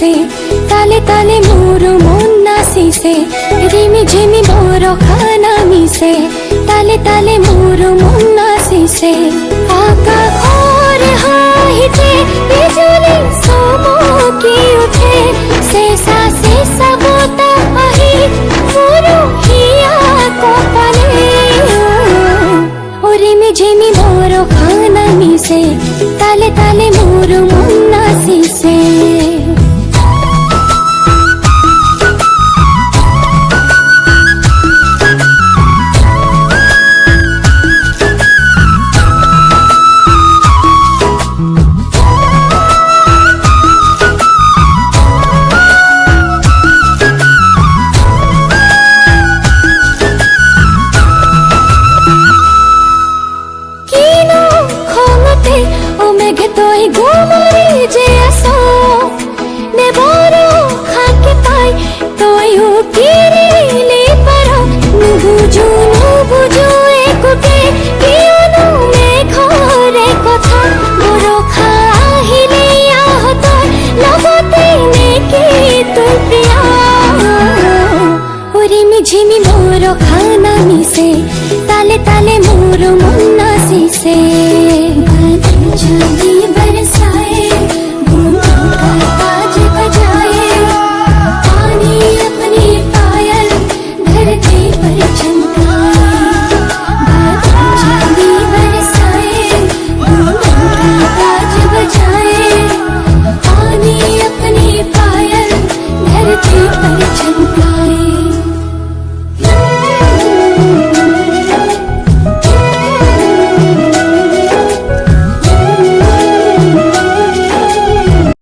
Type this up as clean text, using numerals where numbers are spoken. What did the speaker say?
মিশে তালে তালে মোর মন নাচিছে রিমি ঝিমি বৰষা মিশে তালে তালে মোর মন নাচিছে আকাশৰ হাঁহিতে বিজুলী চমকি উঠে চেঁচা চেঁচা বতাহ আহি পৰহিয়া কপালে রিমি ঝিমি বৰষা মিশে তালে তালে মোর মন নাচিছে ঝিমি বৰষা মিশে তালে তালে মোর